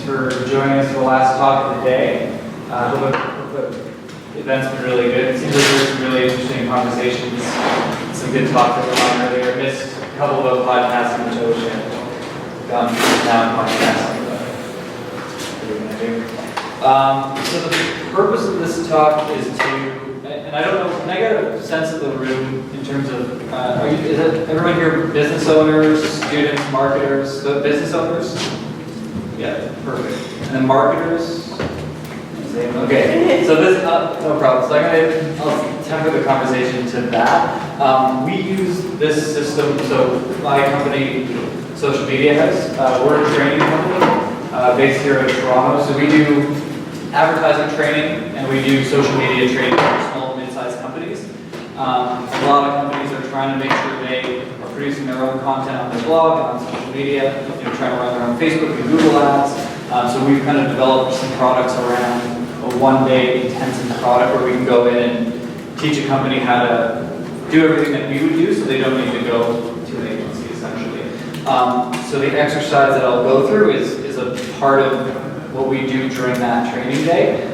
for joining us for the last talk of the day. Hope the event's been really good. It seems like there's some really interesting conversations, some good talks that went on earlier. Missed a couple of podcasting, which I wish I had gone down podcasting, but what are we going to do? So the purpose of this talk is to, and I don't know, can I get a sense of the room in terms of, is everyone here business owners, students, marketers, so business owners? Yeah, perfect. And then marketers? Same, okay. So this, no problem. So I'll temper the conversation to that. We use this system, so my company, Social Media House, we're a training company based here in Toronto. So we do advertising training and we do social media training for small and mid-sized companies. A lot of companies are trying to make sure they are producing their own content on their blog and on social media, trying to run their own Facebook and Google ads. So we've kind of developed some products around a one-day intensive product where we can go in and teach a company how to do everything that we would do so they don't need to go to an agency, essentially. So the exercise that I'll go through is a part of what we do during that training day.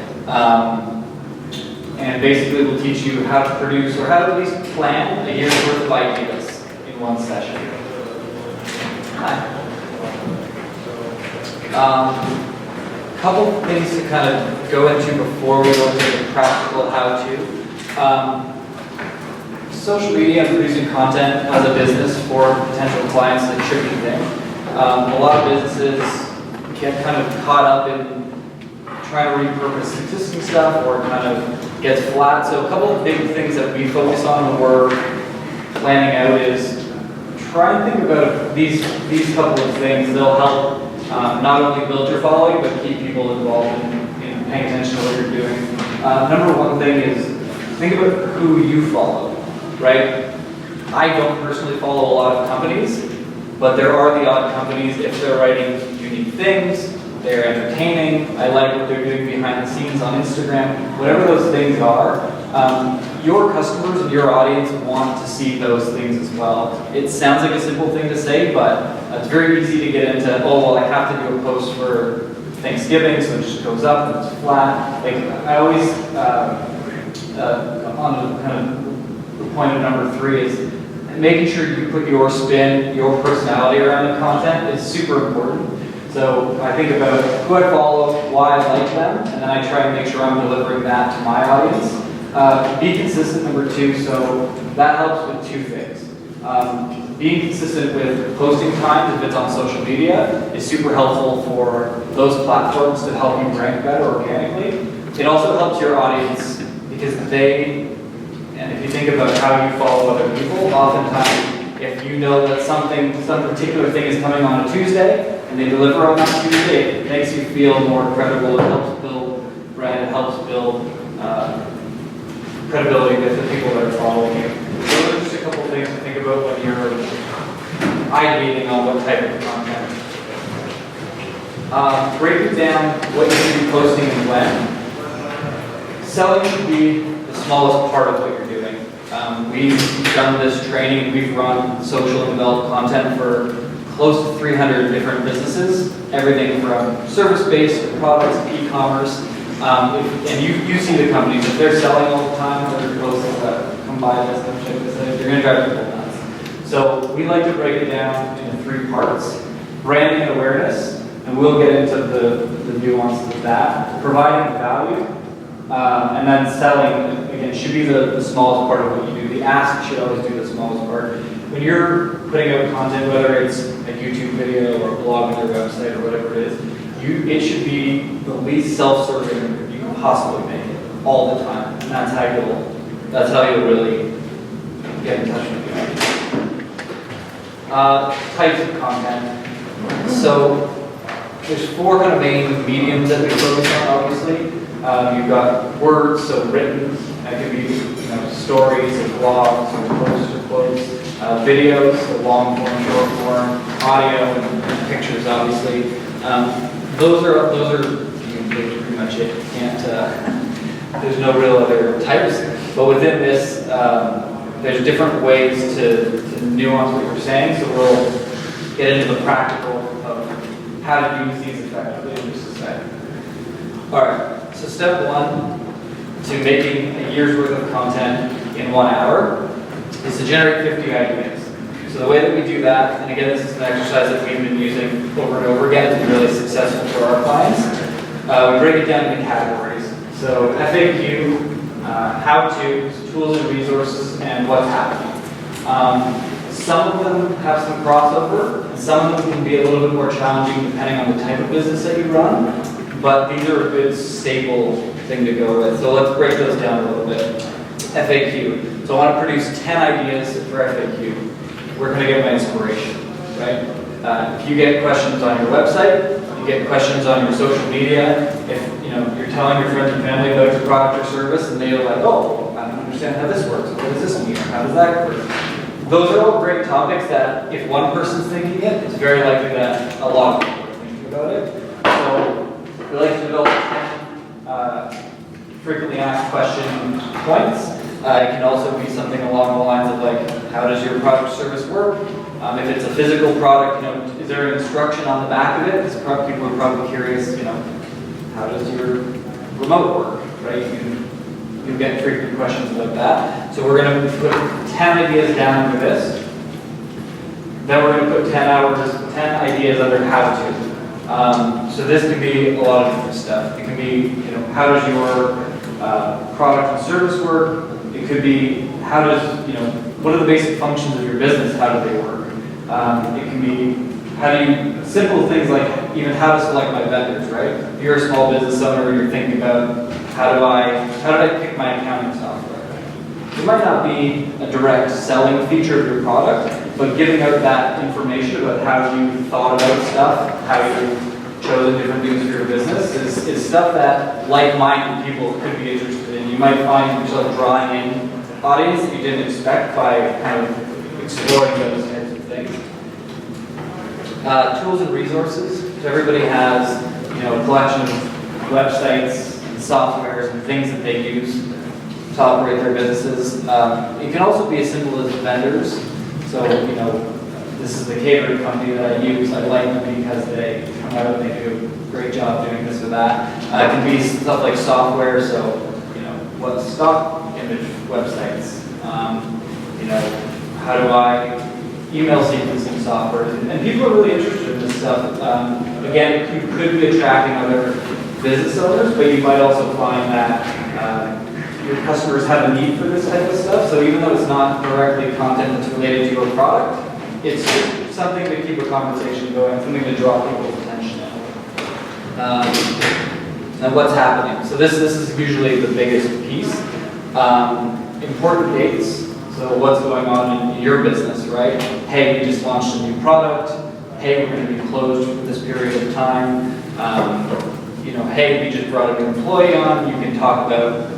And basically we'll teach you how to produce or how to at least plan a year's worth of ideas in one session. Hi. Couple things to kind of go into before we go into the practical how-to. Social media and producing content as a business for potential clients is a tricky thing. A lot of businesses get kind of caught up in trying to repurpose existing stuff or kind of gets flat. So a couple of big things that we focus on when we're planning out is try and think about these couple of things. They'll help not only build your following, but keep people involved in paying attention to what you're doing. Number one thing is think about who you follow, right? I don't personally follow a lot of companies, but there are the odd companies, if they're writing unique things, they're entertaining, I like what they're doing behind the scenes on Instagram, whatever those things are, your customers and your audience want to see those things as well. It sounds like a simple thing to say, but it's very easy to get into, oh, well, I have to do a post for Thanksgiving, so it just goes up and it's flat. Like, I always, on kind of the point of number 3 is making sure you put your spin, your personality around the content is super important. So I think about who I follow, why I like them, and then I try and make sure I'm delivering that to my audience. Be consistent, number 2, so that helps with 2 things. Being consistent with posting times, if it's on social media, is super helpful for those platforms to help you rank better organically. It also helps your audience because and if you think about how you follow other people, oftentimes if you know that some particular thing is coming on a Tuesday and they deliver on that Tuesday, it makes you feel more credible. It helps build brand. It helps build credibility with the people that are following you. So those are just a couple things to think about when you're ideating on what type of content. Breaking down what you should be posting and when. Selling should be the smallest part of what you're doing. We've done this training, we've run social and developed content for close to 300 different businesses, everything from service-based to products, e-commerce, and you see the companies, if they're selling all the time, they're posting that, come buy this, come check this out, you're going to drive people nuts. So we like to break it down into 3 parts, branding and awareness, and we'll get into the nuances of that, providing value, and then selling, again, should be the smallest part of what you do. The ask should always do the smallest part. When you're putting out content, whether it's a YouTube video or a blog on your website or whatever it is, it should be the least self-serving you can possibly make it all the time. And that's how you'll really get in touch with you. Types of content. So there's 4 kind of main mediums that we focus on, obviously. You've got words, so written, that could be stories, or blogs, or posts, or quotes, videos, so long form, short form, audio, and pictures, obviously. Those are pretty much it. You can't, there's no real other types, but within this, there's different ways to nuance what you're saying, so we'll get into the practical of how to use these effectively in just a second. All right, so step one to making a year's worth of content in 1 hour is to generate 50 ideas. So the way that we do that, and again, this is an exercise that we've been using over and over again, it's been really successful for our clients. We break it down into categories. So FAQ, how-tos, tools and resources, and what's happening. Some of them have some crossover, and some of them can be a little bit more challenging depending on the type of business that you run, but these are a good stable thing to go with. So let's break those down a little bit. FAQ. So I want to produce 10 ideas for FAQ. Where can I get my inspiration, right? If you get questions on your website, you get questions on your social media, if you're telling your friends and family about your product or service and they're like, oh, I don't understand how this works, what does this mean, how does that work? Those are all great topics that if one person's thinking it, it's very likely that a lot of people are thinking about it. So we like to develop 10 frequently asked question points. It can also be something along the lines of like, how does your product or service work? If it's a physical product, is there an instruction on the back of it? Because people are probably curious, how does your remote work, right? You get frequent questions about that. So we're going to put 10 ideas down for this. Then we're going to put 10 ideas under how to. So this can be a lot of different stuff. It can be, how does your product and service work? It could be, what are the basic functions of your business? How do they work? It can be, simple things like even how to select my vendors, right? If you're a small business owner, you're thinking about how do I pick my accounting software? It might not be a direct selling feature of your product, but giving out that information about how you thought about stuff, how you chosen different things for your business is stuff that like-minded people could be interested in. You might find yourself drawing in an audience that you didn't expect by kind of exploring those types of things. Tools and resources. So everybody has a collection of websites and softwares and things that they use to operate their businesses. It can also be as simple as vendors. So this is the catering company that I use. I like them because they come out and they do a great job doing this or that. It can be stuff like software. So what stock image websites. How do I email sequencing software, and people are really interested in this stuff. Again, you could be attracting other business owners, but you might also find that your customers have a need for this type of stuff. So even though it's not directly content that's related to your product, it's something to keep a conversation going, something to draw people's attention in. And what's happening? So this is usually the biggest piece. Important dates. So what's going on in your business, right? Hey, we just launched a new product. Hey, we're going to be closed for this period of time. Hey, we just brought a new employee on. You can talk about,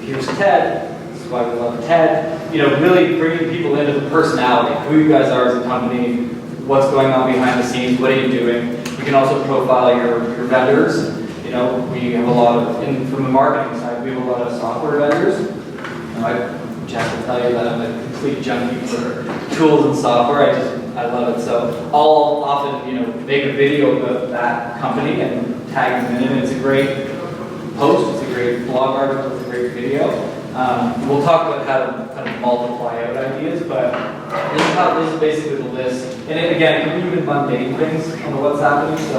here's Ted. This is why we love Ted. Really bringing people into the personality, who you guys are as a company, what's going on behind the scenes, what are you doing. You can also profile your vendors. We have a lot of, from the marketing side, we have a lot of software vendors. Jack will tell you that I'm a complete junkie for tools and software. I love it. So I'll often, make a video about that company and tag them in it. It's a great post. It's a great blog article. It's a great video. We'll talk about how to kind of multiply out ideas, but this is basically the list. And again, it can be even mundane things on what's happening. So,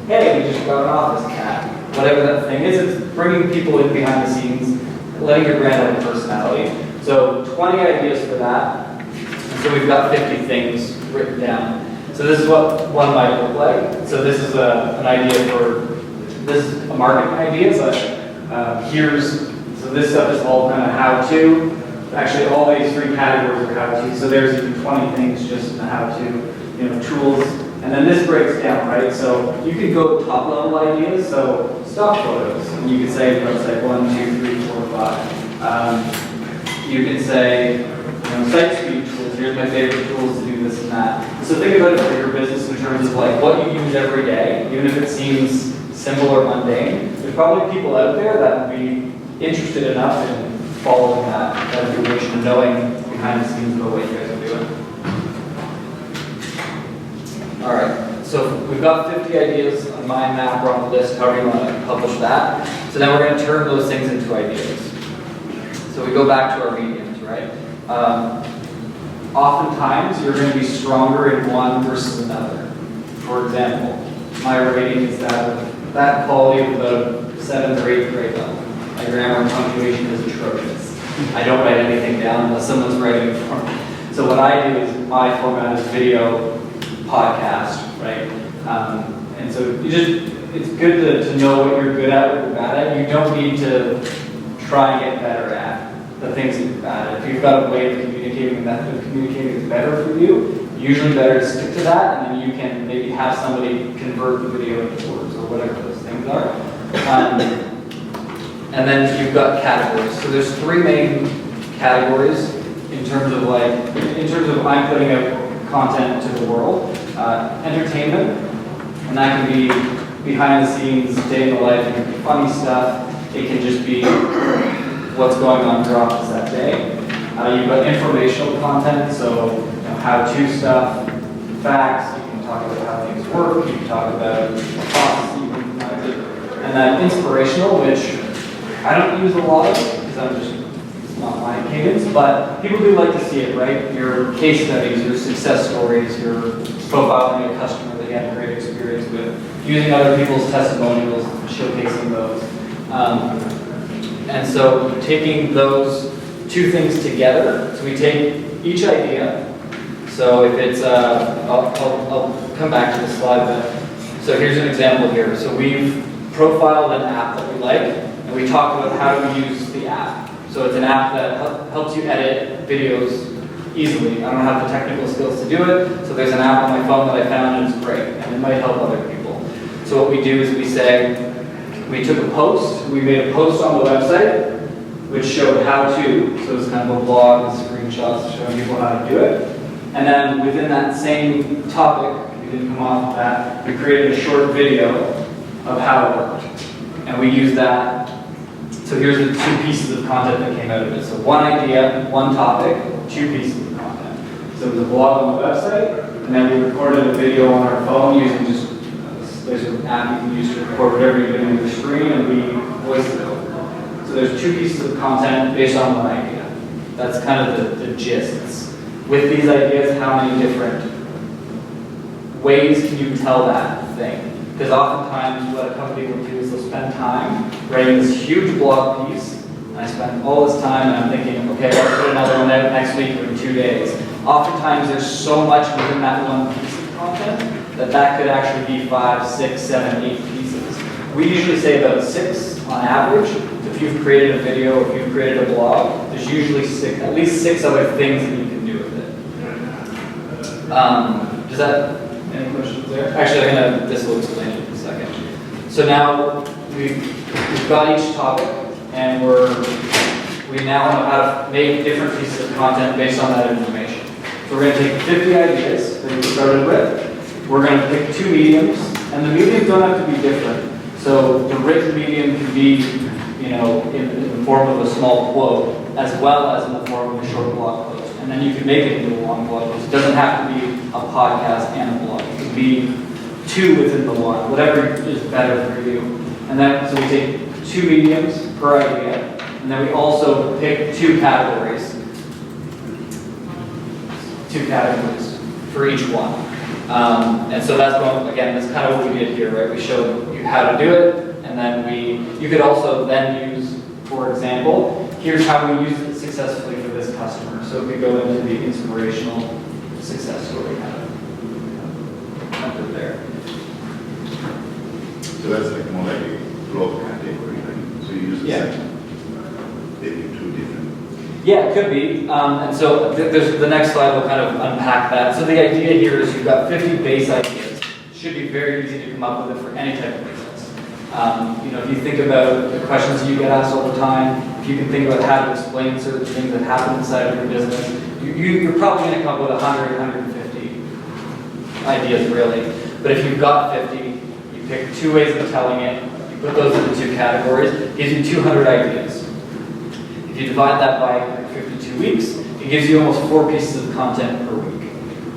hey, we just got an office cat. Whatever that thing is, it's bringing people in behind the scenes, letting your brand have a personality. So 20 ideas for that. And so we've got 50 things written down. So this is what one might look like. So this is an idea this is a marketing idea, but so this stuff is all kind of how-to. Actually, all these 3 categories are how-to. So there's even 20 things just in the how-to, tools. And then this breaks down, right? So you could go top-level ideas. So stock photos. And you could say, let's say 1, 2, 3, 4, 5. You can say, site speed tools, here's my favorite tools to do this and that. So think about it for your business in terms of like what you use every day, even if it seems simple or mundane. There's probably people out there that would be interested enough in following that information and knowing behind the scenes about what you guys are doing. All right, So we've got 50 ideas on mind map or on the list, however you want to publish that. So then we're going to turn those things into ideas. So we go back to our mediums, right? Oftentimes you're going to be stronger in one versus another. For example, my rating is that quality of the 7th or 8th grade level. My grammar and punctuation is atrocious. I don't write anything down unless someone's writing it for me. So what I do is my format is video, podcast, right? And so it's good to know what you're good at, what you're bad at. You don't need to try and get better at the things that you're bad at. If you've got a way of communicating, a method of communicating is better for you, usually better to stick to that, and then you can maybe have somebody convert the video into words or whatever those things are. And then you've got categories. So there's 3 main categories in terms of I'm putting out content to the world. Entertainment, and that can be behind the scenes, day in the life, it can be funny stuff, it can just be what's going on in your office that day. You've got informational content, so how-to stuff, facts, you can talk about how things work, you can talk about processes, and then inspirational, which I don't use a lot of because it's not my cadence, but people do like to see it, right? Your case studies, your success stories, your profiling a customer that you had a great experience with, using other people's testimonials, showcasing those. And so taking those 2 things together, so we take each idea, so if it's, I'll come back to the slide, but so here's an example here. So we've profiled an app that we like, and we talked about how do we use the app. So it's an app that helps you edit videos easily. I don't have the technical skills to do it, so there's an app on my phone that I found and it's great, and it might help other people. So what we do is we say, we took a post, we made a post on the website, which showed how to, so it's kind of a blog with screenshots showing people how to do it. And then within that same topic, we didn't come off of that, we created a short video of how it worked. And we used that. So here's the 2 pieces of content that came out of it. So 1 idea, 1 topic, 2 pieces of content. So it was a blog on the website, and then we recorded a video on our phone using just, there's an app you can use to record whatever you're doing on your screen, and we voiced it over. So there's 2 pieces of content based on 1 idea. That's kind of the gist. With these ideas, how many different ways can you tell that thing? Because oftentimes what a company will do is they'll spend time writing this huge blog piece, and I spend all this time and I'm thinking, okay, I'll put another one out next week or in 2 days. Oftentimes there's so much within that 1 piece of content that could actually be 5, 6, 7, 8 pieces. We usually say about 6 on average. If you've created a video, if you've created a blog, there's usually at least 6 other things that you can do with it. Does that, any questions there? Actually, this will explain it in a second. So now we've got each topic, and we now know how to make different pieces of content based on that information. So we're going to take 50 ideas that we started with. We're going to pick 2 mediums, and the mediums don't have to be different. So the written medium can be, in the form of a small quote, as well as in the form of a short blog post. And then you can make it into a long blog post. It doesn't have to be a podcast and a blog. It can be 2 within the one, whatever is better for you. And then, so we take 2 mediums per idea, and then we also pick 2 categories. 2 categories for each one. And so that's that's kind of what we did here, right? We showed you how to do it, and then you could also then use, for example, here's how we used it successfully for this customer. So if we go into the inspirational success story kind of there. So that's like more like a blog category, right? So you use the same, maybe 2 different. Yeah, it could be. And so there's the next slide will kind of unpack that. So the idea here is you've got 50 base ideas. It should be very easy to come up with it for any type of business. If you think about the questions you get asked all the time, if you can think about how to explain certain things that happen inside of your business, you're probably going to come up with 100, 150 ideas really. But if you've got 50, you pick 2 ways of telling it, you put those into 2 categories, it gives you 200 ideas. If you divide that by 52 weeks, it gives you almost 4 pieces of content per week,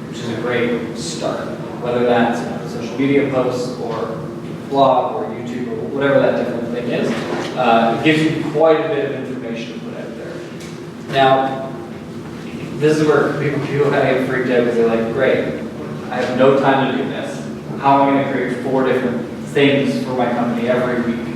which is a great start. Whether that's a social media posts or blog or YouTube or whatever that different thing is. It gives you quite a bit of information to put out there. Now, this is where people kind of get freaked out because they're like, great, I have no time to do this. How am I going to create 4 different things for my company every week?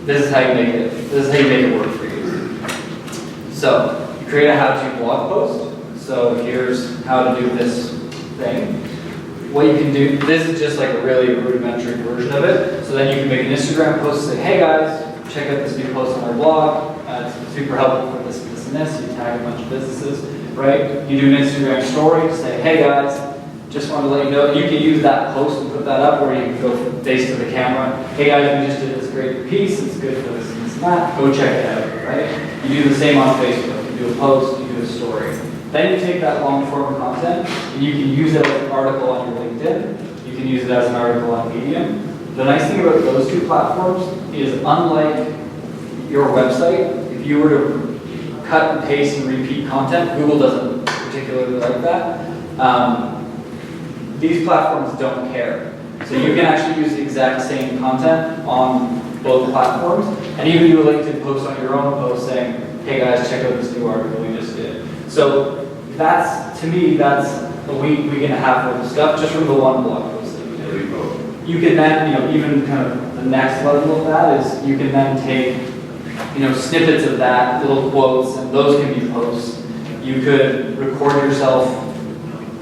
This is how you make it. This is how you make it work for you. So you create a how-to blog post. So here's how to do this thing. What you can do, this is just like a really rudimentary version of it. So then you can make an Instagram post and say, hey guys, check out this new post on our blog. It's super helpful for this, this, and this. You tag a bunch of businesses, right? You do an Instagram story to say, hey guys, just wanted to let you know, you can use that post and put that up, or you can go face to the camera. Hey guys, we just did this great piece. It's good for this and this and that. Go check it out, right? You do the same on Facebook. You do a post, you do a story. Then you take that long form content and you can use it as an article on your LinkedIn. You can use it as an article on Medium. The nice thing about those 2 platforms is, unlike your website, if you were to cut and paste and repeat content, Google doesn't particularly like that. These platforms don't care. So you can actually use the exact same content on both platforms, and even do a LinkedIn post on your own post saying, hey guys, check out this new article we just did. So that's, to me, that's a week and a half worth of stuff just from the one blog post that we did. You can then, even kind of the next level of that is you can then take, snippets of that, little quotes, and those can be posts. You could record yourself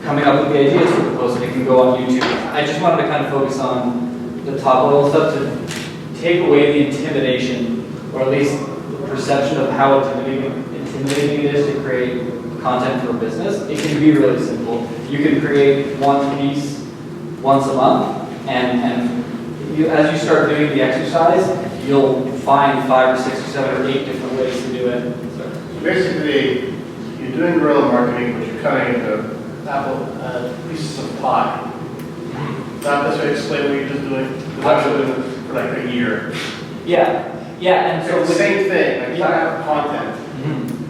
coming up with the ideas for the post, and it can go on YouTube. I just wanted to kind of focus on the top level stuff to take away the intimidation, or at least the perception of how intimidating it is to create content for a business. It can be really simple. You can create one piece once a month, and as you start doing the exercise, you'll find 5 or 6 or 7 or 8 different ways to do it. So basically, you're doing guerrilla marketing, but you're cutting into pieces of pie. Not this way to explain what you're just doing. Because I've been doing this for like a year. Yeah, and so it's the same thing. Like you have content,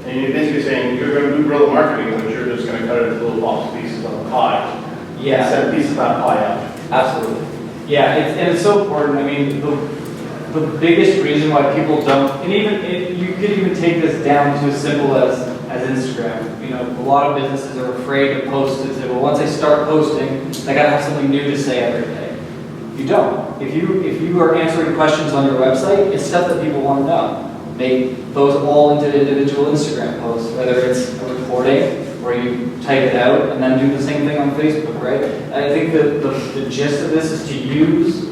and you're basically saying you're going to do guerrilla marketing, but you're just going to cut it into little box pieces of a pie. Yeah, set pieces of that pie out. Absolutely. Yeah, and it's so important. I mean, the biggest reason why people don't, and you could even take this down to as simple as Instagram. A lot of businesses are afraid to post and say, well, once I start posting, I got to have something new to say every day. You don't. If you are answering questions on your website, it's stuff that people want to know. Make those all into individual Instagram posts, whether it's a recording or you type it out and then do the same thing on Facebook, right? I think that the gist of this is to use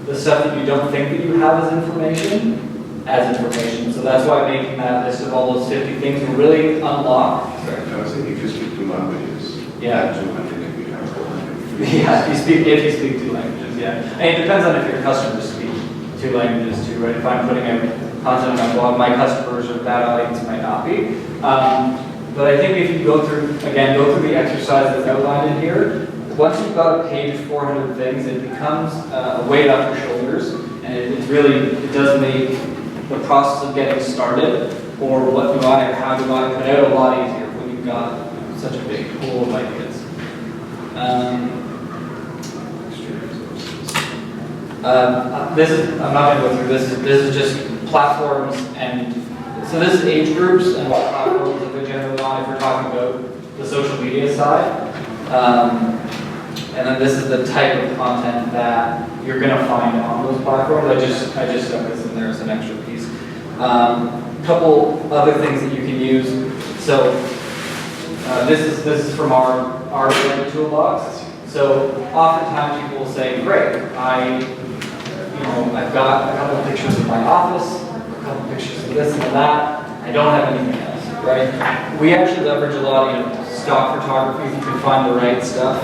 the stuff that you don't think that you have as information. So that's why making that list of all those 50 things will really unlock. I was thinking if you speak 2 languages, yeah, 200 can become 400. Yeah, if you speak 2 languages, yeah. And it depends on if your customers speak 2 languages too, right? If I'm putting out content on my blog, my customers or that audience might not be. But I think if you go through the exercise that's outlined in here, once you've got a page of 400 things, it becomes a weight off your shoulders, and it does make the process of getting started, or how do I put out a lot easier when you've got such a big pool of ideas. I'm not going to go through this. This is just platforms, and so this is age groups and what platforms that they're generally on if we're talking about the social media side. And then this is the type of content that you're going to find on those platforms. I just stuck this in there as an extra piece. Couple other things that you can use. So this is from our Ready toolbox. So oftentimes people will say, great, I've got a couple of pictures of my office, a couple of pictures of this and that. I don't have anything else, right? We actually leverage a lot of stock photography if you can find the right stuff.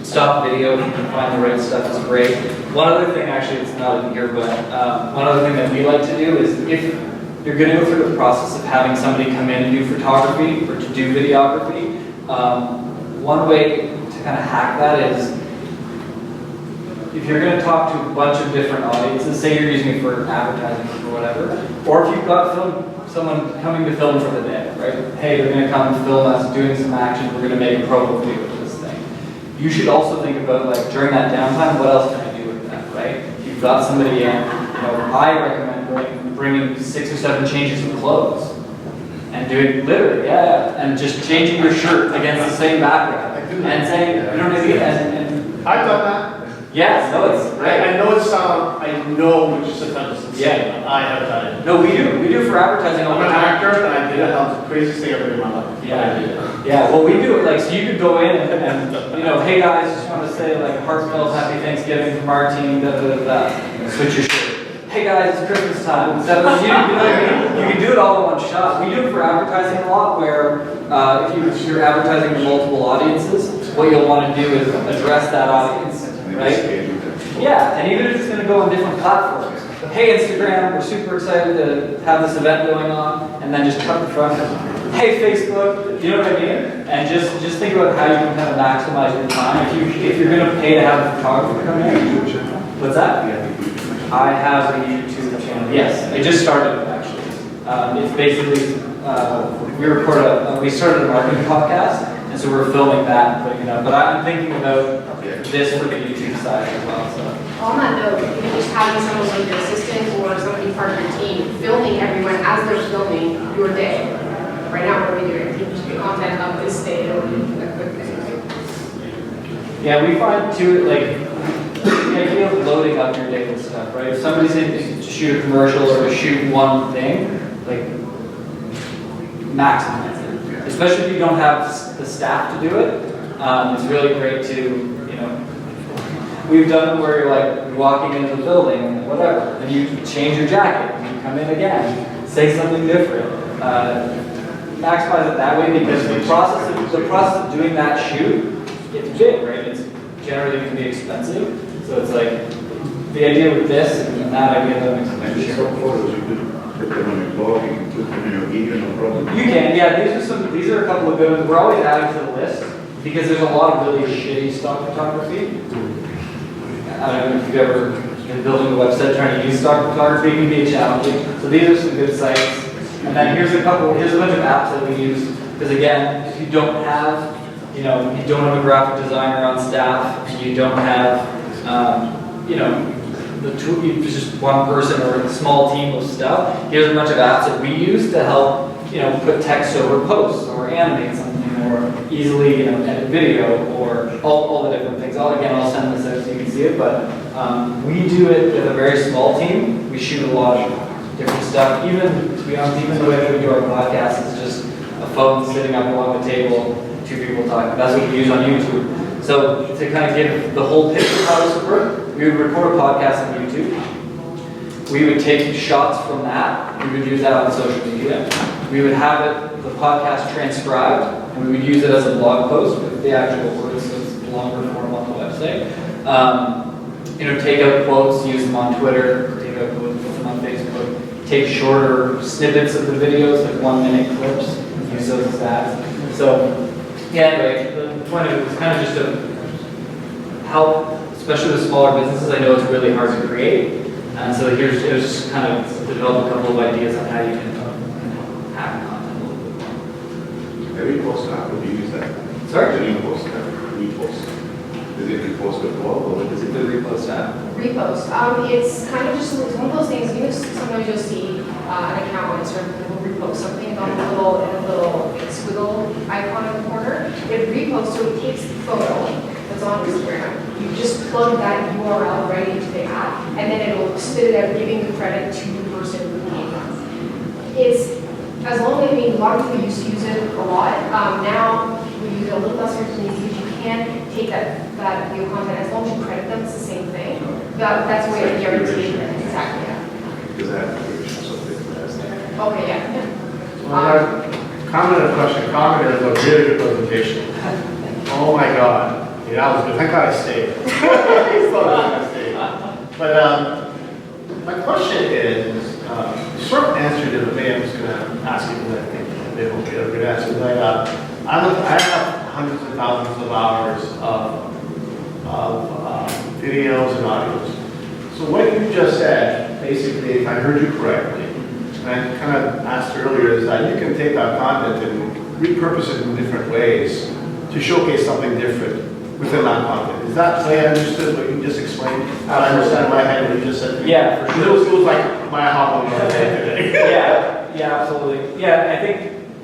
Stock video, if you can find the right stuff, is great. One other thing, actually, it's not in here, but one other thing that we like to do is if you're going to go through the process of having somebody come in and do photography or to do videography, one way to kind of hack that is if you're going to talk to a bunch of different audiences, say you're using it for advertising or whatever, or if you've got someone coming to film for the day, right? Hey, they're going to come film us doing some action, we're going to make a promo video of this thing. you should also think about like during that downtime, what else can I do with that, right? If you've got somebody in, I recommend bringing 6 or 7 changes of clothes and doing literally, and just changing your shirt against the same background and saying, you know what I mean? And I've done that. yeah, no, it's right. I know I know which is sometimes insane, but I have done it. No, we do for advertising all I'm the an time. actor, and I did it. That was the craziest thing I've ever in my life. Yeah, well, we do it like, so you could go in and hey guys, just want to say like heartfelt happy Thanksgiving from our team, switch your shirt. Hey guys, it's Christmas time. So, you know what I mean? You can do it all in one shot. We do it for advertising a lot where if you're advertising to multiple audiences, what you'll want to do is address that audience, right? Yeah, and even if it's going to go on different platforms. Hey Instagram, we're super excited to have this event going on, and then just cut the front. Hey Facebook, you know what I mean? And just think about how you can kind of maximize your time. If you're going to pay to have a photographer come in. What's that? I have a YouTube channel. Yes, I just started it actually. It's basically we started a marketing podcast, and so we're filming that and putting it up. But I'm thinking about this for the YouTube side as well. So. On that note, even just having someone like your assistant or somebody part of your team filming everyone as they're filming your day. Right now, what are we doing? Keep the content up this day or a quick thing. Yeah, we find too like the idea of loading up your day with stuff, right? If somebody's in to shoot a commercial or to shoot one thing, like maximize it. Especially if you don't have the staff to do it, it's really great to, we've done it where you're like walking into the building and whatever, and you change your jacket and you come in again, say something different. Maximize it that way because the process of doing that shoot, it's big, right? It's generally going to be expensive. So it's like the idea with this and that idea that makes And just some photos you could put them on your blog, you can put them in your gear, no problem. You can, yeah. These are a couple of good ones. We're always adding to the list because there's a lot of really shitty stock photography. I don't know if you've ever been building a website trying to use stock photography, it can be challenging. So these are some good sites. And then here's a bunch of apps that we use. Because again, if you don't have, you don't have a graphic designer on staff, and you don't have, the tool, you're just one person or a small team of stuff. Here's a bunch of apps that we use to help, put text over posts or animate something or easily, edit video or all the different things. I'll send this out so you can see it, but we do it with a very small team. We shoot a lot of different stuff. Even, to be honest, even the way that we do our podcast is just a phone sitting up along the table, 2 people talking. That's what we use on YouTube. So to kind of give the whole picture of how this would work, we would record a podcast on YouTube. We would take shots from that. We would use that on social media. We would have it, the podcast transcribed, and we would use it as a blog post with the actual words, so it's longer form on the website. Take out quotes, use them on Twitter, take out quotes, put them on Facebook. Take shorter snippets of the videos, like 1-minute clips, and use those as ads. So, yeah, anyway, the point of it was kind of just to help, especially with smaller businesses. I know it's really hard to create. And so it was just kind of to develop a couple of ideas on how you can have content a little bit more. The repost app, would you use that? Sorry? The repost app, repost. Is it repost the blog or what is it? The repost app. Repost. It's kind of just it's one of those things. Sometimes you'll see an account on Instagram will repost something on a little squiggle icon in the corner. It reposts, so it takes the photo that's on Instagram. You just plug that URL right into the app, and then it'll spit it out, giving the credit to the person who came on. It's as long as a lot of people used to use it a lot. Now we use it a little less frequently because you can take that video content as long as you credit them. It's the same thing. That's the way I guarantee it. Exactly. Yeah. Because I have to show something last time. Okay. Yeah. Comment and question. Comment is a really good presentation. Oh my God. Yeah, that was good. Thank God I stayed. I stayed. But my question is, you sort of answered it, but maybe I'm just going to ask you, because I think they will get a good answer. But I have hundreds of thousands of hours of videos and audios. So what you just said, basically, if I heard you correctly, and I kind of asked earlier, is that you can take that content and repurpose it in different ways to showcase something different within that content. Is that the way I understood what you just explained? I understand in my head what you just said to me? Yeah, for sure. It was like my aha moment of the day today. Yeah, absolutely. Yeah, I think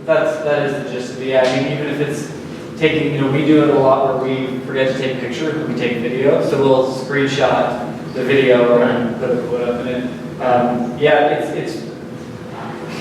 that is the gist of it. Yeah, I mean, even if it's taking, we do it a lot where we forget to take pictures, we take video, so we'll screenshot the video and put a quote up in it. Yeah, it's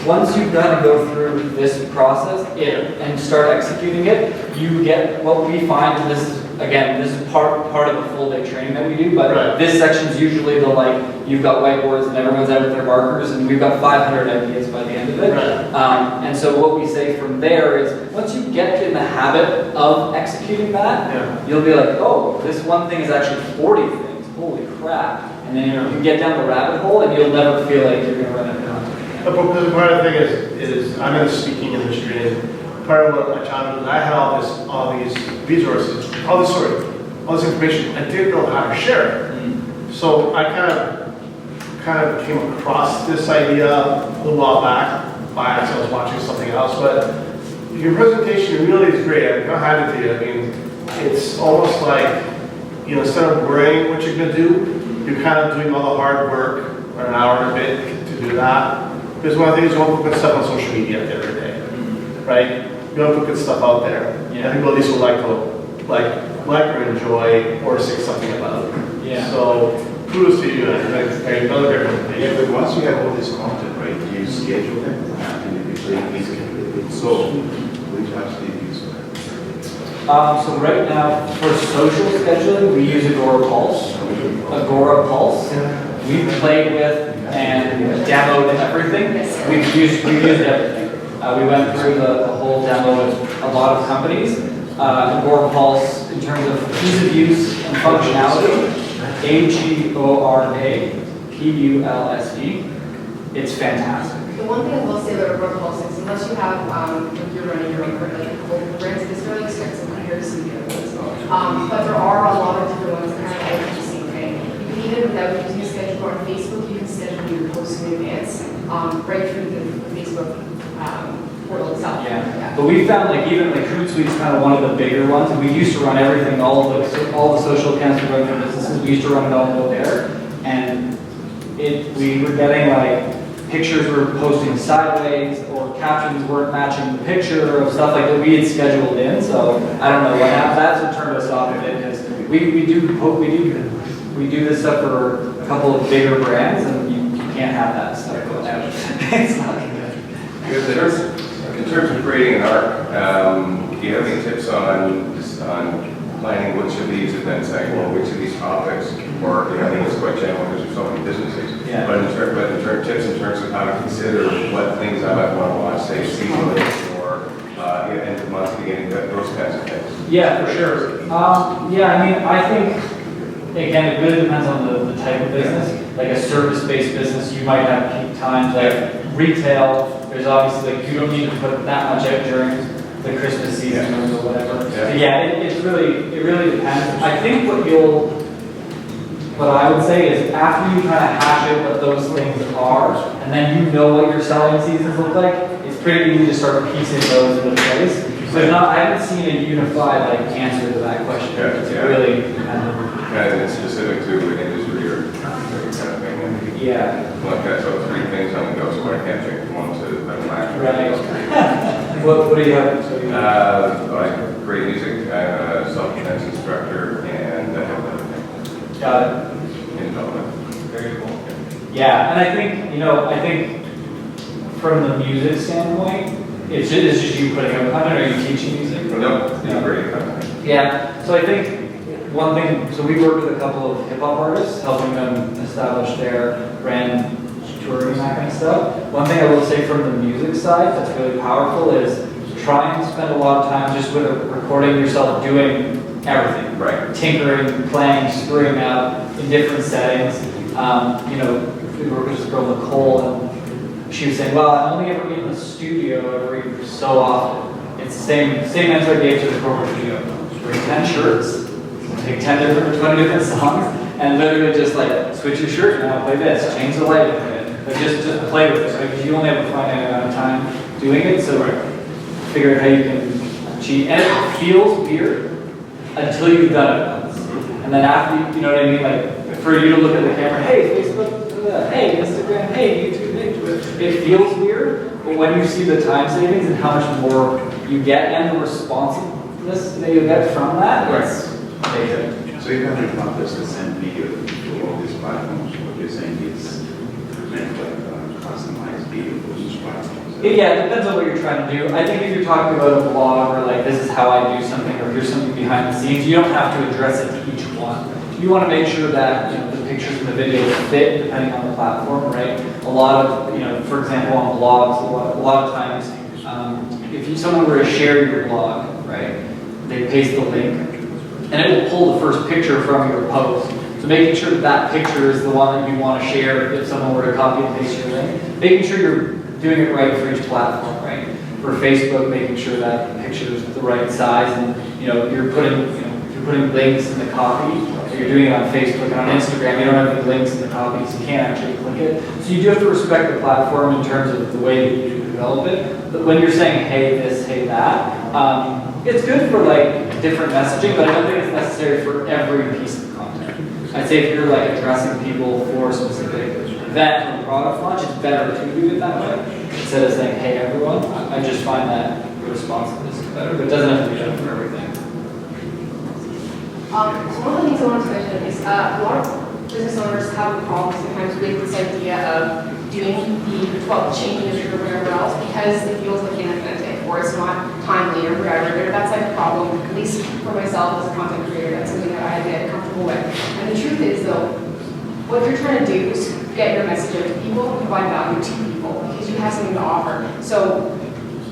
once you've got to go through this process and start executing it, you get what we find, and this is part of the full day training that we do, but this section's usually you've got whiteboards and everyone's out with their markers, and we've got 500 ideas by the end of it. And so what we say from there is, once you get in the habit of executing that, you'll be like, oh, this one thing is actually 40 things, holy crap. And then you get down the rabbit hole and you'll never feel like you're going to run out of time. But part of the thing is I'm in the speaking industry, and part of what my challenge was, I had all these resources, all this information. I didn't know how to share it. So I kind of came across this idea a little while back by accident. I was watching something else, but your presentation really is great. I'm gonna hand it to you. I mean, it's almost like, instead of worrying what you're gonna do, you're kind of doing all the hard work, or an hour and a bit to do that. Because one of the things, you want to put good stuff on social media at the end of the day, right? You want to put good stuff out there. I think at least will like or enjoy or say something about it. Yeah. So kudos to you. Another great presentation. Yeah, but once you have all this content, right, you schedule them, and you schedule it. So, which apps do you use for that? So right now, for social scheduling, we use Agora Pulse. Agora Pulse. We've played with and demoed everything. We've used everything. We went through the whole demo with a lot of companies. Agora Pulse, in terms of ease of use and functionality, Agora Pulse. It's fantastic. The one thing I will say about Agora Pulse is, unless you have, if you're running your own local brands, it's really expensive compared to some of the other ones. But there are a lot of different ones that kind of do the same thing. You can even, without using a schedule on Facebook, you can schedule your posts in advance, right through the Facebook portal itself. Yeah. But we found even Hootsuite's kind of one of the bigger ones, and we used to run everything, all the social accounts we run for businesses, we used to run it all there, and we were getting pictures were posting sideways, or captions weren't matching the picture, of stuff like that we had scheduled in. So I don't know what happened. That's what turned us off of it, because we do this stuff for a couple of bigger brands, and you can't have that stuff going out. It's not good. In terms of creating an arc, do you have any tips on planning which of these events, or which of these topics, or I think it's quite general because there's so many businesses. Yeah. But in tips in terms of how to consider what things I might want to watch, say seasonally or end of month beginning, those kinds of things. Yeah, for sure. I think, again, it really depends on the type of business. Like a service-based business, you might have peak times. Like retail, there's obviously, you don't need to put that much out during the Christmas season or whatever. Yeah. So it really depends. I think what I would say is, after you kind of hash out what those things are, and then you know what your selling seasons look like, it's pretty easy to start piecing those into place. So I haven't seen a unified answer to that question. It's really dependent. And it's specific to an industry or kind of thing. Yeah. Like that, so 3 things on the go, so I can't change one to the last. Right. What do you have? Like great music, self-defense instructor, and Got it. in development. Very cool. Yeah, and I think from the music standpoint, it's just you putting up content. Are you teaching music? No, it's great content. Yeah. So I think one thing. So we work with a couple of hip hop artists, helping them establish their brand, touring, and that kind of stuff. One thing I will say from the music side that's really powerful is try and spend a lot of time just with recording yourself doing everything. Right. Tinkering, playing, screwing out in different settings. We worked with this girl, Nicole, and she was saying, well, I'm only ever in the studio every so often. It's the same answer I gave to the corporate studio. Bring 10 shirts, take 20 different songs, and literally just switch your shirt, now play this, change the lighting, just play with it, right? Because you only have a finite amount of time doing it, so figure out how you can cheat. And it feels weird, until you've done it once. And then after, you know what I mean? Like, for you to look at the camera, hey, Facebook, hey, Instagram, hey, YouTube, hey, Twitter. It feels weird, but when you see the time savings and how much more you get and the responsiveness that you get from that, it's amazing. So you can repurpose the same video to all these platforms. What you're saying is meant like customized video for each platform. Yeah, it depends on what you're trying to do. I think if you're talking about a blog or like this is how I do something or here's something behind the scenes, you don't have to address it to each one. You want to make sure that the pictures and the videos fit depending on the platform, right? A lot of, for example, on blogs, a lot of times, if someone were to share your blog, right, they paste the link, and it will pull the first picture from your post. So making sure that that picture is the one that you want to share if someone were to copy and paste your link. Making sure you're doing it right for each platform, right? For Facebook, making sure that the picture is the right size, and you're putting links in the copy. So you're doing it on Facebook and on Instagram. You don't have any links in the copy, so you can't actually click it. So you do have to respect the platform in terms of the way that you develop it. But when you're saying hey this, hey that, it's good for like different messaging, but I don't think it's necessary for every piece of content. I'd say if you're like addressing people for a specific event or product launch, it's better to do it that way instead of saying hey everyone. I just find that the responsiveness is better, but it doesn't have to be done for everything. So one of the things I wanted to mention is a lot of business owners have a problem sometimes with this idea of doing the changing or whatever else because it feels like inauthentic or it's not timely or whatever. That's like a problem, at least for myself as a content creator. That's something that I get comfortable with. And the truth is though, what you're trying to do is get your message out to people and provide value to people because you have something to offer. So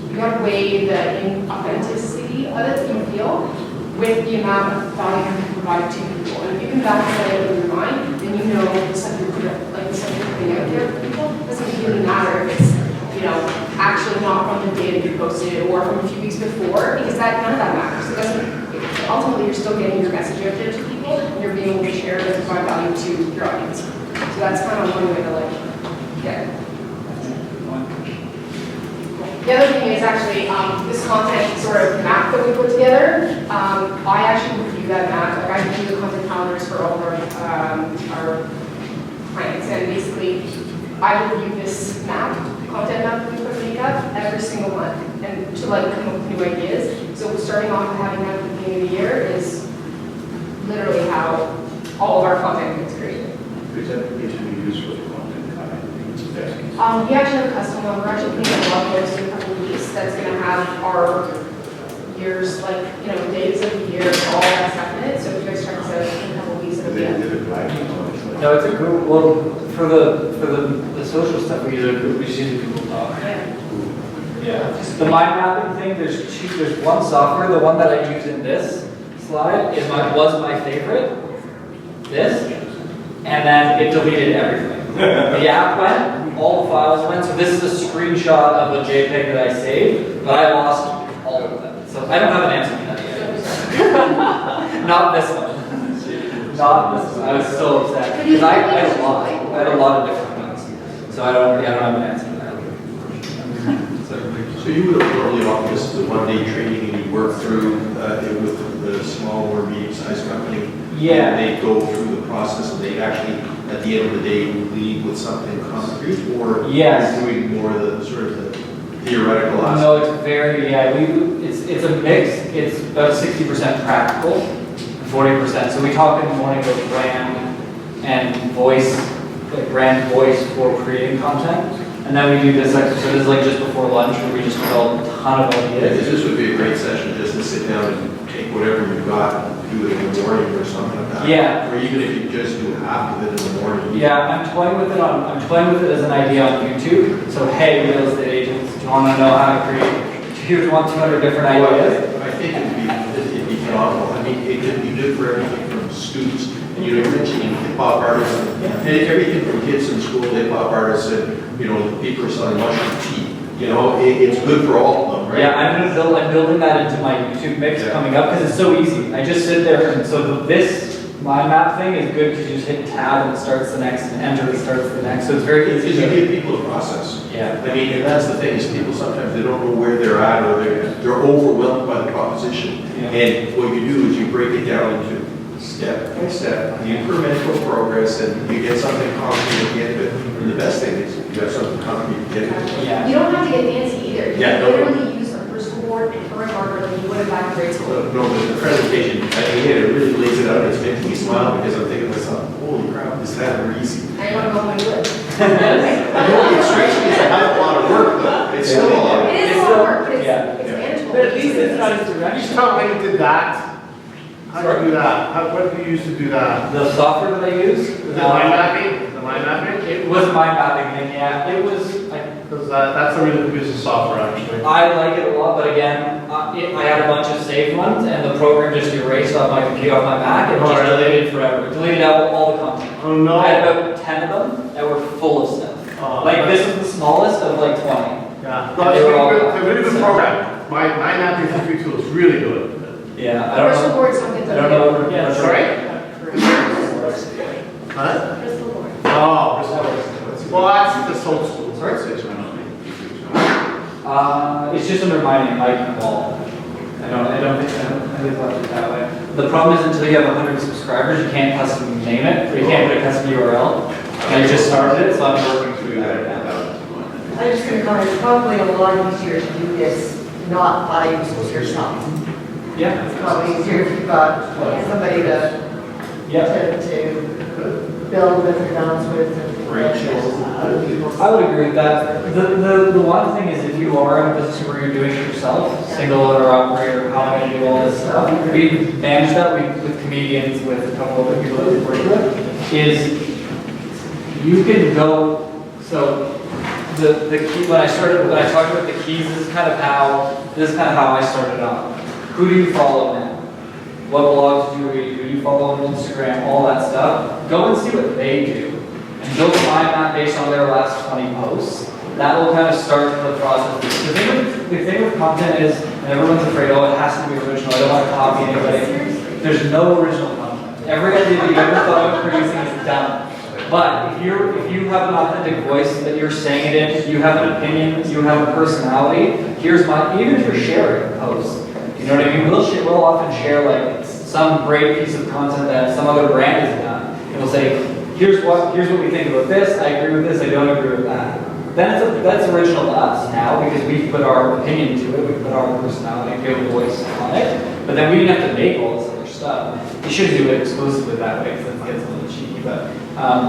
you got to weigh the inauthenticity of it that you feel with the amount of value you can provide to people. And if you can balance that out in your mind, then you know the stuff you're putting out there for people. It doesn't really matter if it's actually not from the day that you posted it or from a few weeks before, because none of that matters. It doesn't. Ultimately, you're still getting your message out there to people, and you're being able to share it and provide value to your audience. So that's kind of one way to get it. The other thing is actually this content sort of map that we put together. I actually review that map. Like I review the content calendars for all of our clients, and basically I review this content map that we put together every single month, and to like come up with new ideas. So starting off with having that at the beginning of the year is literally how all of our content gets created. Which application you use for the content? We actually have a custom one. We're actually putting a blog post in a couple of weeks that's going to have our years, days of the year, all that stuff in it. So if you guys check us out in a couple of weeks, it'll be up. No, it's a Google. Well, for the social stuff, we just use a Google Doc. Yeah. The mind mapping thing. There's one software. The one that I use in this slide was my favorite. This, and then it deleted everything. The app went, all the files went. So this is a screenshot of a JPEG that I saved, but I lost all of them. So I don't have an answer to that yet. Not this one. Not this one. I was so upset because I had a lot. I had a lot of different ones. So I don't have an answer to that. So you would have early on just the one-day training and you work through it with the small or medium-sized company. Yeah. And they go through the process and they actually, at the end of the day, lead with something concrete, or yes. you're doing more of the sort of the theoretical aspect? No, it's very, it's a mix. It's about 60% practical, 40%. So we talk in the morning about brand and voice, like brand voice for creating content. And then we do this exercise, so this is like just before lunch where we just develop a ton of ideas. This would be a great session just to sit down and take whatever you've got and do it in the morning or something like that. Yeah. Or even if you just do half of it in the morning. Yeah, I'm toying with it as an idea on YouTube. So hey, real estate agents, do you want to know how to create? Do you want 200 different ideas? I think it'd be phenomenal. I mean, it could be good for everything from students, and you're mentioning hip-hop artists, and everything from kids in school, hip-hop artists, and the people are selling mushroom tea. It's good for all of them, right? Yeah, I'm building that into my YouTube mix coming up because it's so easy. I just sit there, and so this mind map thing is good because you just hit tab and it starts the next, and enter it starts the next. So it's very Because easy you to. give people a process. Yeah. I mean, and that's the thing, is people sometimes, they don't know where they're at, or they're overwhelmed by the proposition. Yeah. And what you do is you break it down into step by step, the incremental progress, and you get something concrete at the end of it. And the best thing is, you have something concrete at the end of it. Yeah. You don't have to get fancy either. You Yeah, can no. literally use a first board and current marker like you would have back in grade school. No, but the presentation, I think, it really lays it out, it's making me smile, because I'm thinking to myself, holy crap, is that easy? I want to go home and do it. I know it strikes me as a hell of a lot of work, though. It's still a lot of work. It is a lot of work, but it's manageable. But at least it's not as Can you direct. just tell me how you did that? How do you do that? What do you use to do that? The software that I use. Is it mind mapping? The mind mapping? It was a mind mapping thing, yeah. It was, Because that's a really good piece of software, actually. I like it a lot, but again, I had a bunch of saved ones and the program just erased off my computer, off my Mac, and Oh, just really? deleted forever. It deleted out all the content. Oh, no. I had about 10 of them that were full of stuff. Like this is the smallest of like 20. Yeah. And No, it's they were all it's a really good gone. program. My mapping history tool is really good. Yeah, I don't Crystal know. board something. I don't know. Yeah, Sorry? Huh? Crystal board. Oh, well, that's the old school. Sorry? It's just under my name, Mike Moll. I think left it that way. The problem is until you have 100 subscribers, you can't custom name it, or you can't put a custom URL. And you just started it, so I'm working through that right now. I'm just going to comment, it's probably a lot easier to do this not by yourself. Yeah. It's probably easier if you've got somebody to build with or bounce with. I would agree with that. The one thing is if you are in a position where you're doing it yourself, single owner operator, how am I going to do all this stuff? We manage that with comedians, with a couple of other people that we work with, is you can go, so the key, when I talked about the keys, this is kind of how I started off. Who do you follow now? What blogs do you read? Who do you follow on Instagram? All that stuff. Go and see what they do. And build a mind map based on their last 20 posts. That will kind of start the process. The thing with content is, and everyone's afraid, oh, it has to be original. I don't want to copy anybody. There's no original content. Every idea that you ever thought of producing is done. But if you have an authentic voice that you're saying it in, you have an opinion, you have a personality, here's my, even if you're sharing posts, you know what I mean? We'll often share like some great piece of content that some other brand has done. And we'll say, here's what we think about this, I agree with this, I don't agree with that. That's original to us now because we put our opinion to it, we put our personality, give a voice on it, but then we didn't have to make all this other stuff. You should do it exclusively that way because it gets a little cheeky, but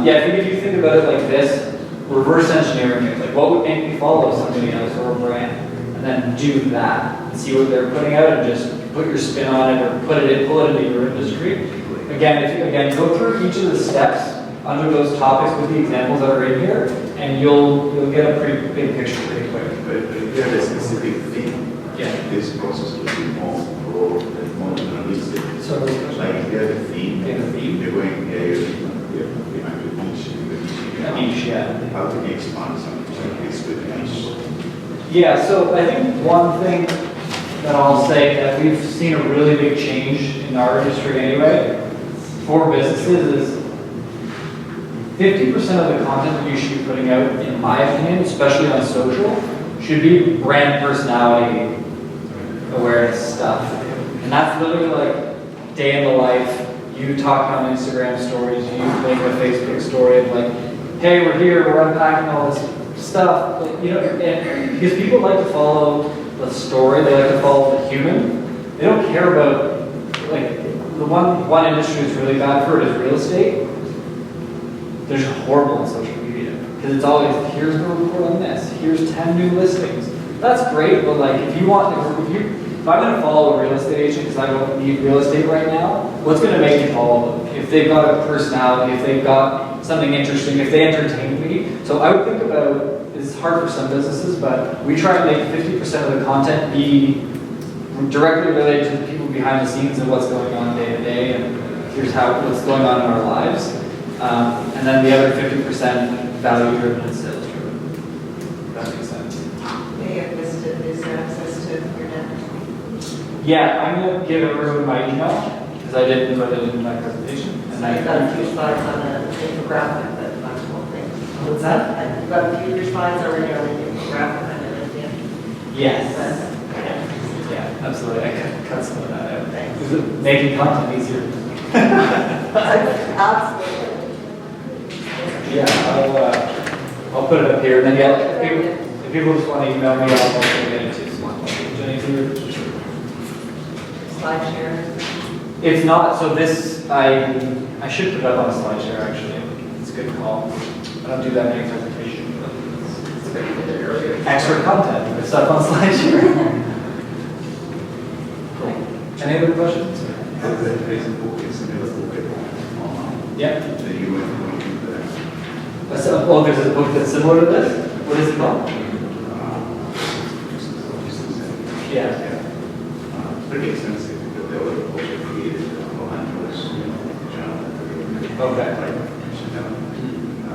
yeah, I think if you think about it like this, reverse engineering it, like what would make me follow somebody else or a brand, and then do that, and see what they're putting out and just put your spin on it or pull it into your industry. Again, go through each of the steps under those topics with the examples that are in here, and you'll get a pretty big picture pretty quick. But if you have a specific theme, Yeah. this process will be more broad and more generalistic. So, Like if you have a theme, Yeah, the theme. you're going, you're behind the niche, yeah. How can you expand something like this with a niche? Yeah, so I think one thing that I'll say that we've seen a really big change in our industry anyway, for businesses is 50% of the content that you should be putting out, in my opinion, especially on social, should be brand personality awareness stuff. And that's literally like day in the life, you talking on Instagram stories, you make a Facebook story of like, hey, we're here, we're unpacking all this stuff. Like, you know, and because people like to follow the story, they like to follow the human. They don't care about, like, the one industry that's really bad for it is real estate. They're just horrible on social media because it's always, here's the report on this, here's 10 new listings. That's great, but like if I'm going to follow a real estate agent because I don't need real estate right now, what's going to make me follow them? If they've got a personality, if they've got something interesting, if they entertain me. So I would think about, it's hard for some businesses, but we try to make 50% of the content be directly related to the people behind the scenes and what's going on day to day, and here's what's going on in our lives. And then the other 50% value driven and sales driven. That makes sense. May have listed is access to your net. Yeah, I'm going to give everyone my email because I didn't put it in my presentation. I've got a few slides on the infographic, but that's one thing. What's that? I've got a few of your slides already on the infographic on the LinkedIn. Yes. Yeah. Yeah, absolutely. I could cut some of that out. Thanks. Is it making content easier? Absolutely. Yeah, I'll put it up here, and then yeah, if people just want to email me, I'll also get it to Jenny too. Slide share. If not, so this, I should put it up on a slide share actually. It's a good call. I don't do that many presentations, but it's good. Extra content, put stuff on slide share. Cool. Any other questions? Facebook is available online. Yeah. So you might want to do that. Oh, there's a book that's similar to this? What is it called? Yeah. Pretty extensive, because they were also created online was, John. Okay.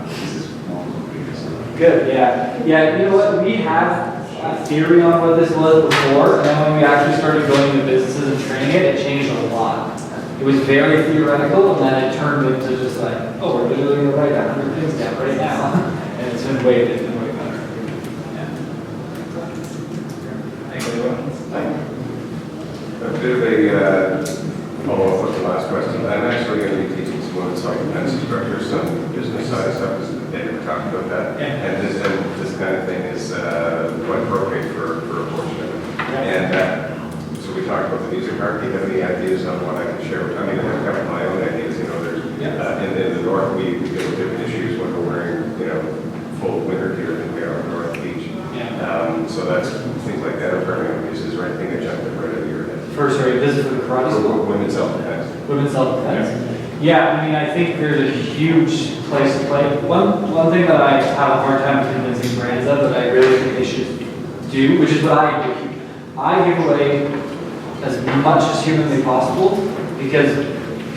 This is more previous. Good, yeah. Yeah, you know what, we had a theory on what this was before, and then when we actually started going into businesses and training it, it changed a lot. It was very theoretical, and then it turned into just like, oh, we're literally going to write 100 things down right now. And it's been way better. Yeah. Anybody else? A bit of a follow-up with the last question. I'm actually going to be teaching some self-defense instructors some business side stuff. They never talked about that. Yeah. And this kind of thing is quite appropriate for a portion of it. Yeah. And so we talked about the music art. Do you have any ideas on what I can share? I mean, I've got my own ideas. You know, there's in the north we deal with different issues when we're wearing full winter gear than we are on the North Beach. Yeah. So that's things like that are permanent uses or anything that jumped right out of your head. First, sorry, visit for the karate school. Women's self-defense. Women's self-defense. Yeah, I mean, I think there's a huge place to play. One thing that I have a hard time convincing brands of that I really think they should do, which is what I do. I give away as much as humanly possible because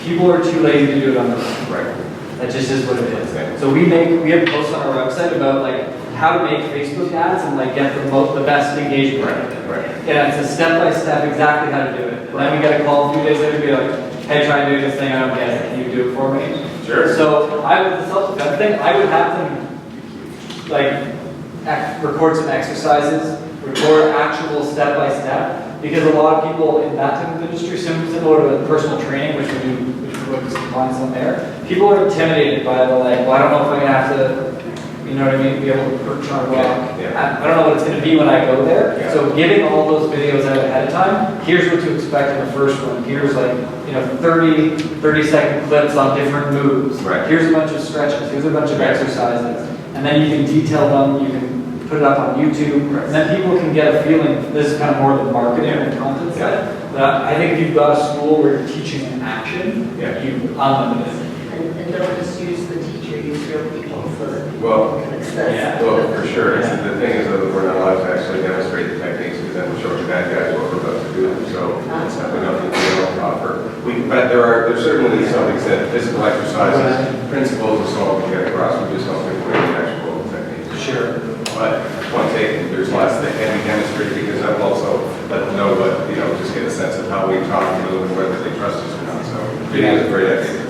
people are too lazy to do it on their own. Right. That just is what it is. So we have posts on our website about like how to make Facebook ads and like get the best engagement. Right. Yeah, it's a step-by-step exactly how to do it. And then we get a call a few days later to be like, hey, try and do this thing, I don't get it, can you do it for me? Sure. So with the self-defense thing, I would have them like record some exercises, record actual step-by-step, because a lot of people in that type of industry, similar to personal training, which we focus on some there, people are intimidated by the like, well, I don't know if I'm gonna have to, you know what I mean, be able to perch on a rock. Yeah. I don't know what it's gonna be when I go there. Yeah. So giving all those videos out ahead of time, here's what to expect in the first one. Here's like, 30-second clips on different moves. Right. Here's a bunch of stretches, here's a bunch of exercises. And then you can detail them, you can put it up on YouTube, and then people can get a feeling, this is kind of more the marketing and content side. But I think if you've got a school where you're teaching in action, you unlimited. And don't just use the teacher, use real people so that Well, people can access. yeah. well, for sure. The thing is that we're not allowed to actually demonstrate the techniques because then we're showing the bad guys what we're about to do. So it's not enough that we don't offer. But there's certainly some extent physical exercises, principles, and so on we get across. We just don't give away the actual techniques. Sure. But point taken, there's lots that can be demonstrated because I've also let them know, but just get a sense of how we talk to them and whether they trust us or not. So video is a great idea.